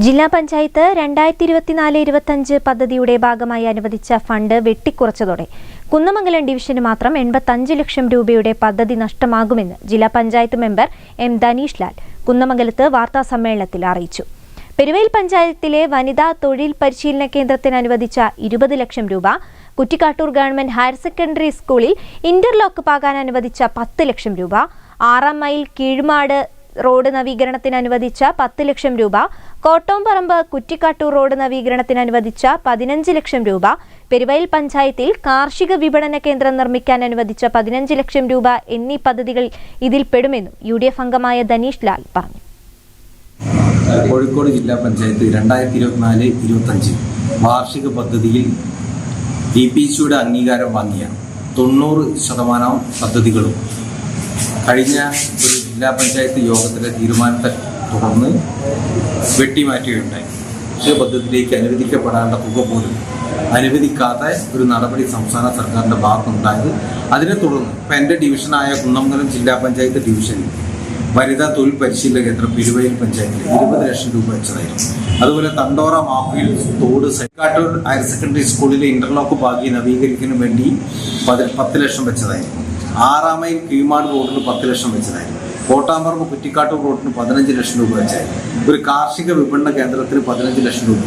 ജില്ലാ പഞ്ചായത്ത് 2024-25 പദ്ധതിയുടെ ഭാഗമായി അനുവദിച്ച ഫണ്ട് വെട്ടിക്കുറച്ചതോടെ കുന്നമംഗലം ഡിവിഷന് മാത്രം 85 ലക്ഷം രൂപയുടെ പദ്ധതി നഷ്ടമാകുമെന്ന് ജില്ലാ പഞ്ചായത്ത് മെമ്പർ എം ധനീഷ് ലാൽ കുന്നമംഗലത്ത് വാർത്താസമ്മേളനത്തിൽ അറിയിച്ചു. പെരുവയിൽ പഞ്ചായത്തിലെ വനിതാ തൊഴിൽ പരിശീലന കേന്ദ്രത്തിന് അനുവദിച്ച 20 ലക്ഷം രൂപ, കുറ്റിക്കാട്ടൂർ ഗവൺമെന്റ് ഹയർ സെക്കൻഡറി സ്കൂളിൽ ഇന്റർലോക്ക് പാകാൻ അനുവദിച്ച 10 ലക്ഷം രൂപ, 6 മൈൽ കീഴ്മാട് റോഡ് നവീകരണത്തിന് അനുവദിച്ച 10 ലക്ഷം രൂപ, കോട്ടോംപറമ്പ് കുറ്റിക്കാട്ടൂർ റോഡ് നവീകരണത്തിന് അനുവദിച്ച 15 ലക്ഷം രൂപ, പെരുവയിൽ പഞ്ചായത്തിൽ കാർഷിക വിപണന കേന്ദ്രം നിർമ്മിക്കാൻ അനുവദിച്ച 15 ലക്ഷം രൂപ എന്നീ പദ്ധതികൾ ഇതിൽ പെടുമെന്നും UDF അംഗമായ ധനീഷ് ലാൽ പറഞ്ഞു. കോഴിക്കോട് ജില്ലാ പഞ്ചായത്ത് 2024-25 വാർഷിക പദ്ധതിയിൽ DPCയുടെ അംഗീകാരം വാങ്ങിയ 90% പദ്ധതികളും കഴിഞ്ഞ ഒരു ജില്ലാ പഞ്ചായത്ത് യോഗത്തിലെ തീരുമാനത്തെ തുടർന്ന് വെട്ടിമാറ്റുകയുണ്ടായി. പക്ഷേ പദ്ധതിയിലേക്ക് അനുവദിക്കപ്പെടേണ്ട തുക പോലും അനുവദിക്കാത്ത ഒരു നടപടി സംസ്ഥാന സർക്കാരിൻ്റെ ഭാഗത്തുണ്ടായത്. അതിനെ തുടർന്ന് ഇപ്പം എൻ്റെ ഡിവിഷനായ കുന്നമംഗലം ജില്ലാ പഞ്ചായത്ത് ഡിവിഷനിൽ വനിതാ തൊഴിൽ പരിശീലന കേന്ദ്രം പെരുവയിൽ പഞ്ചായത്തിൽ 20 ലക്ഷം രൂപ വെച്ചതായിരുന്നു. അതുപോലെ തണ്ടോറ മാപ്പിയിൽ തോട് കുറ്റിക്കാട്ടൂർ ഹയർ സെക്കൻഡറി സ്കൂളിലെ ഇന്റർലോക്ക് ഭാഗി നവീകരിക്കുന്നതിന് വേണ്ടി 10 ലക്ഷം വെച്ചതായിരുന്നു. 6 മൈൽ കീഴ്മാട് റോഡിന് 10 ലക്ഷം വെച്ചതായിരുന്നു. കോട്ടാമ്പറമ്പ് കുറ്റിക്കാട്ടൂർ റോഡിന് 15 ലക്ഷം രൂപ വെച്ചായിരുന്നു. ഒരു കാർഷിക വിപണന കേന്ദ്രത്തിന് 15 ലക്ഷം രൂപ.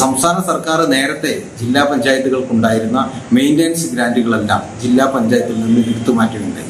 സംസ്ഥാന സർക്കാർ നേരത്തെ ജില്ലാ പഞ്ചായത്തുകൾക്കുണ്ടായിരുന്ന മെയിൻ്റനൻസ് ഗ്രാന്റുകളെല്ലാം ജില്ലാ പഞ്ചായത്തിൽ നിന്ന് എടുത്തു മാറ്റുകയുണ്ടായി.